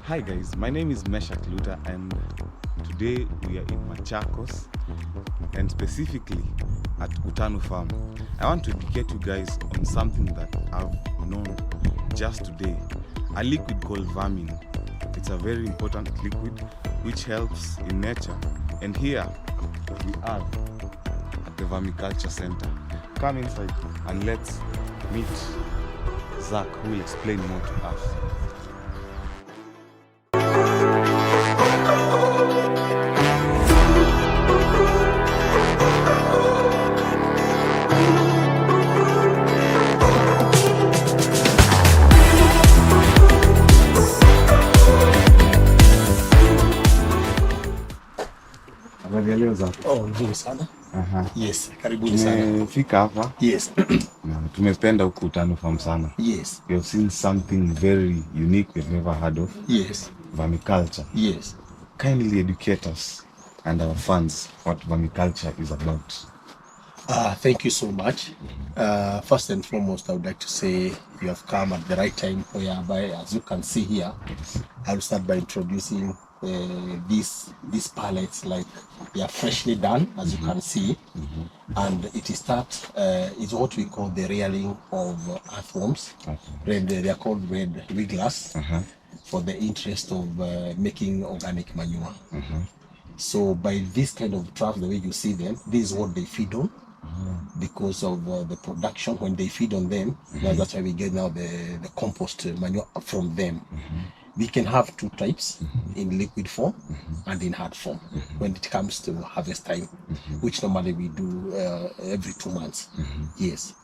Hi guys, my name is Meshak Luta and today we are in Machakos and specifically at Utanu Farm. I want to educate you guys on something that I've known just today, a liquid called vermin. It's a very important liquid which helps in nature, and here we are at the Vermaculture Center. Come inside and let's meet Zach, who will explain more to us. Oh, nzuri sana. Yes, karibuni sana. Tumefika hapa. Yes. Tumependa huku Utanu Farm sana. Yes. We have seen something very unique we've never heard of. Yes. Vermaculture. Yes. Kindly educate us and our fans what vermaculture is about. Thank you so much. First and foremost, I would like to say you have come at the right time, whereby, as you can see here, I'll start by introducing these pallets. Like, they are freshly done, as you can see, and it is what we call the rearing of earthworms. They are called red wigglers for the interest of making organic manure. So by this kind of traps, the way you see them, this is what they feed on. Because of the production, when they feed on them, that's why we get now the compost manure from them. We can have two types, in liquid form and in hard form, when it comes to harvest time, which normally we do every 2 months. Yes.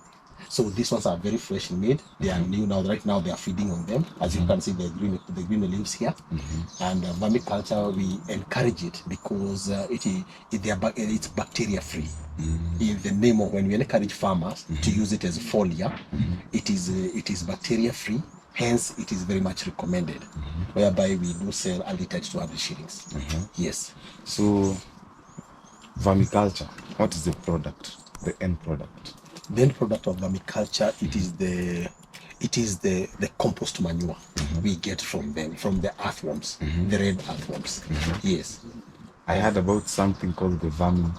So these ones are very freshly made. They are new now. Right now they are feeding on them. As you can see, the green leaves here. And vermiculture, we encourage it because it's bacteria free. In the name of, when we encourage farmers to use it as foliar, it is bacteria free. Hence, it is very much recommended. Whereby we do sell a liter to 200 shillings. Yes. So, vermiculture, what is the product, the end product? The end product of vermiculture, it is the compost manure we get from them, from the earthworms, the red earthworms. Yes. I heard about something called the vermin.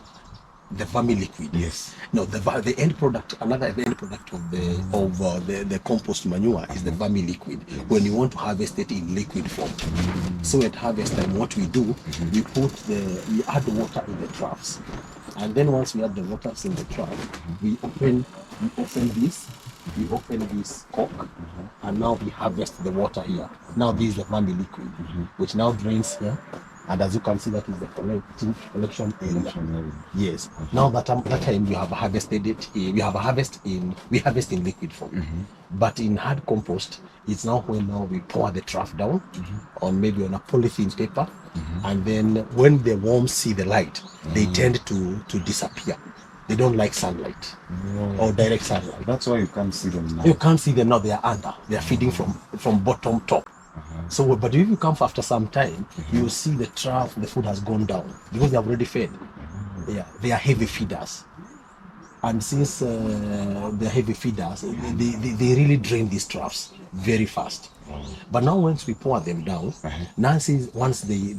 The vermi liquid. Yes. No, the end product, the end product of the compost manure is the vermi liquid. When you want to harvest it in liquid form. So at harvest time, what we do, we add the water in the troughs. And then once we add the water in the trough, we open this cork, and now we harvest the water here. Now this is the vermi liquid, which now drains here. And as you can see, that is the collection area. Yes. Now that time we have harvested it. We harvest in liquid form. But in hard compost, it's now when we pour the trough down on maybe on a polythene paper, and then when the worms see the light, they tend to disappear. They don't like sunlight or direct sunlight. That's why you can't see them now. You can't see them now. They are under. They are feeding from bottom top. So, but if you come after some time, you see the trough, the food has gone down because they have already fed. Yeah, they are heavy feeders, and since they're heavy feeders, they really drain these troughs very fast. But now once we pour them down, now once they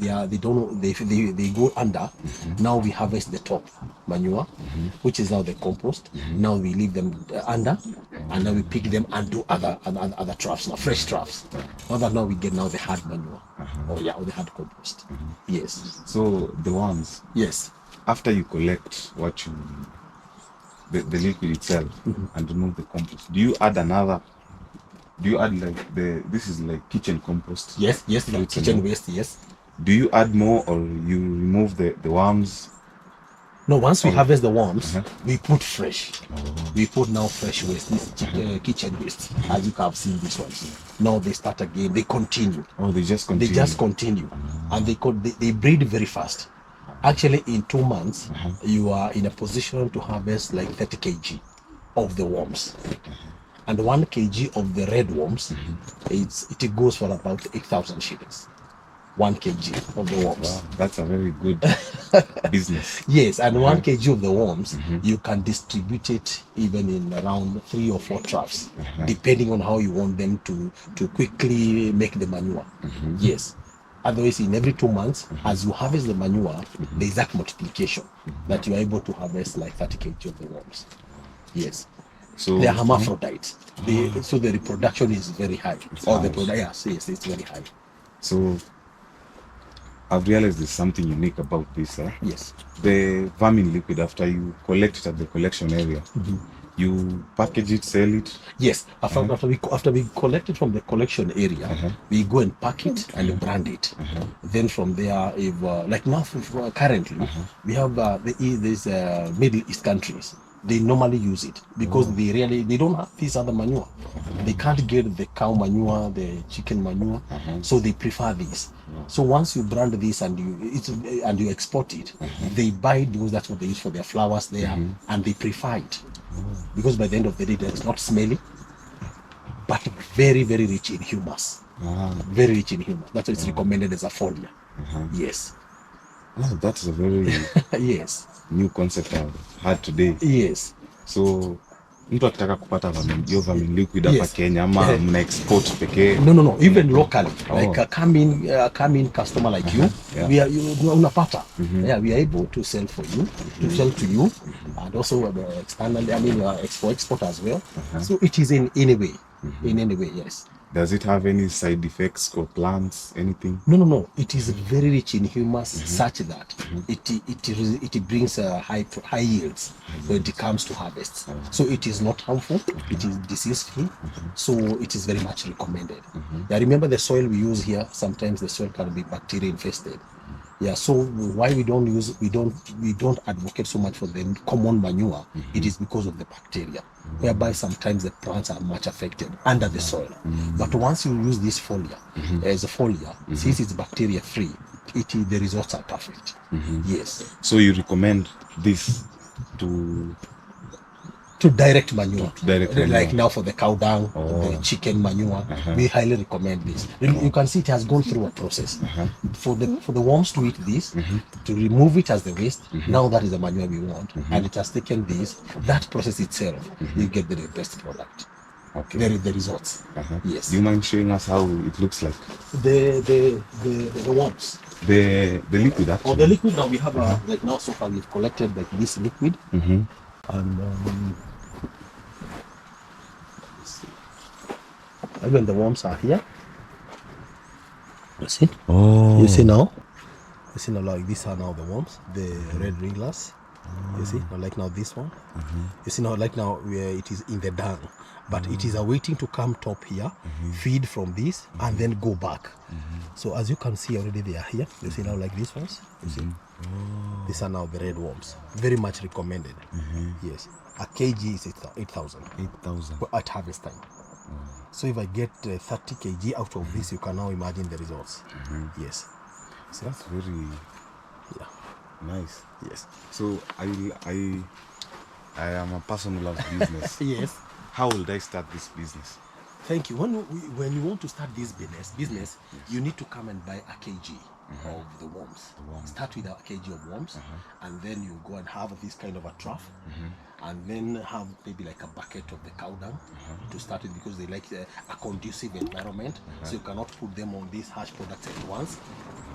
go under, now we harvest the top manure, which is now the compost. Now we leave them under, and now we pick them and do other troughs, now fresh troughs. Now we get the hard manure, or the hard compost. Yes. So the ones. Yes. After you collect the liquid itself and remove the compost, do you add another? Do you add this is like kitchen compost? Yes, like kitchen waste, yes. Do you add more, or you remove the worms? No, once we harvest the worms, we put fresh. We put now fresh waste, this kitchen waste, as you have seen these ones. Now they start again, they continue. Oh, they just continue. They just continue. And they breed very fast. Actually, in 2 months, you are in a position to harvest like 30 kg of the worms. And 1 kg of the red worms, it goes for about 8,000 shillings. 1 kg of the worms. Wow, that's a very good business. Yes, and 1 kg of the worms, you can distribute it even in around 3 or 4 troughs, depending on how you want them to quickly make the manure. Yes. Otherwise, in every 2 months, as you harvest the manure, there is that multiplication that you are able to harvest like 30 kg of the worms. Yes. So They are hermaphrodites. So the reproduction is very high. Yes, it's very high. So I've realized there's something unique about this. Yes. The vermin liquid, after you collect it at the collection area, you package it, sell it. Yes. After we collect it from the collection area, we go and pack it and brand it. Then from there, if like now currently, we have these Middle East countries. They normally use it because they don't have this other manure. They can't get the cow manure, the chicken manure, so they prefer this. So once you brand this and you export it, they buy it because that's what they use for their flowers there, and they prefer it because by the end of the day, it's not smelly, but very, very rich in humus. Very rich in humus. That's why it's recommended as a foliar. Yes. Oh, that's a very yes. new concept I've had today. Yes. So mtu akitaka kupata vermin liquid hapa Kenya ama mna export pekee? No, even locally, like a come in customer like you, we are unapata. Yeah, we are able to sell for you, to sell to you, and also externally, I mean for export as well. So it is in any way, yes. Does it have any side effects or plants, anything? No. It is very rich in humus, such that it brings high yields when it comes to harvest. So it is not harmful. It is disease free. So it is very much recommended. Yeah, remember the soil we use here. Sometimes the soil can be bacteria infested. Yeah, so why we don't advocate so much for the common manure, it is because of the bacteria, whereby sometimes the plants are much affected under the soil. But once you use this foliar as a foliar, since it's bacteria free, the results are perfect. Yes. So you recommend this to direct manure, manure. Like now for the cow dung, the chicken manure, we highly recommend this. You can see it has gone through a process. For the worms to eat this, to remove it as the waste, now that is the manure we want, and it has taken this, that process itself, you get the best product. Okay. The results. Yes. Do you mind showing us how it looks like? The worms. The liquid actually. The liquid now we have like now so far we've collected like this liquid. And even the worms are here. You see? Oh. You see now? You see now, like these are now the worms, the red ringlers. You see? Now, like now this one. You see now, like now where it is in the dung. But it is awaiting to come top here, feed from this, and then go back. So as you can see already, they are here. You see now, like these ones. You see? These are now the red worms. Very much recommended. Yes. A kg is 8,000. 8,000 at harvest time. So if I get 30 kg out of this, you can now imagine the results. Yes. So that's very nice. Yes. So I am a person who loves business. Yes. How will I start this business? Thank you. When you want to start this business, you need to come and buy a kg of the worms. Start with a kg of worms, and then you go and have this kind of a trough, and then have maybe like a bucket of the cow dung to start with, because they like a conducive environment. So you cannot put them on these harsh products at once,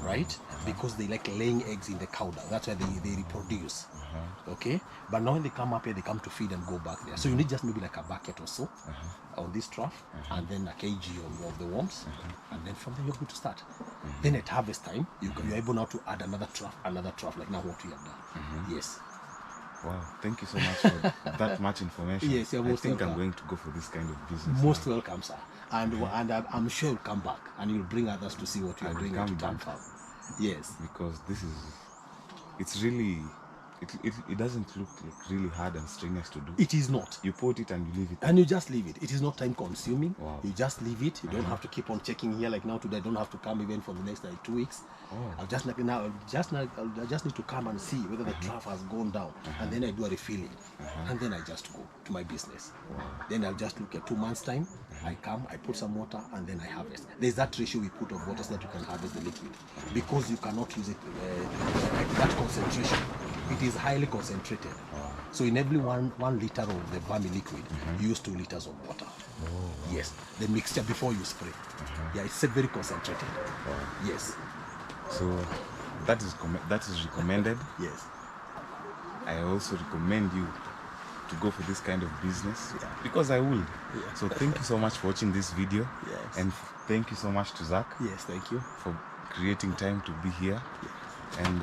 right? Because they like laying eggs in the cow dung. That's why they reproduce. Okay, but now when they come up here, they come to feed and go back there. So you need just maybe like a bucket or so on this trough, and then a kg of the worms, and then from there you're good to start. Then at harvest time, you're able now to add another trough, like now what we have done. Yes. Wow, thank you so much for that much information. Yes, you're most welcome. I'm going to go for this kind of business. Most welcome, sir. And I'm sure you'll come back and you'll bring others to see what you're doing at Town Farm. Yes. Because it's really it doesn't look like really hard and strenuous to do. It is not. You put it and you leave it. And you just leave it. It is not time consuming. Wow. You just leave it. You don't have to keep on checking here. Like now today, I don't have to come even for the next 2 weeks. I'll just like now. I just need to come and see whether the draft has gone down, and then I do a refilling, and then I just go to my business. Then I'll just look at 2 months time. I come, I put some water, and then I harvest. There's that ratio we put of water so that you can harvest the liquid, because you cannot use it like that concentration. It is highly concentrated. So in every one liter of the vermi-liquid, you use 2 liters of water. Yes, the mixture before you spray. Yeah, it's very concentrated. Yes. So that is recommended. Yes. I also recommend you to go for this kind of business, because I will. So thank you so much for watching this video. Yes. And thank you so much to Zach. Yes, thank you. For creating time to be here. And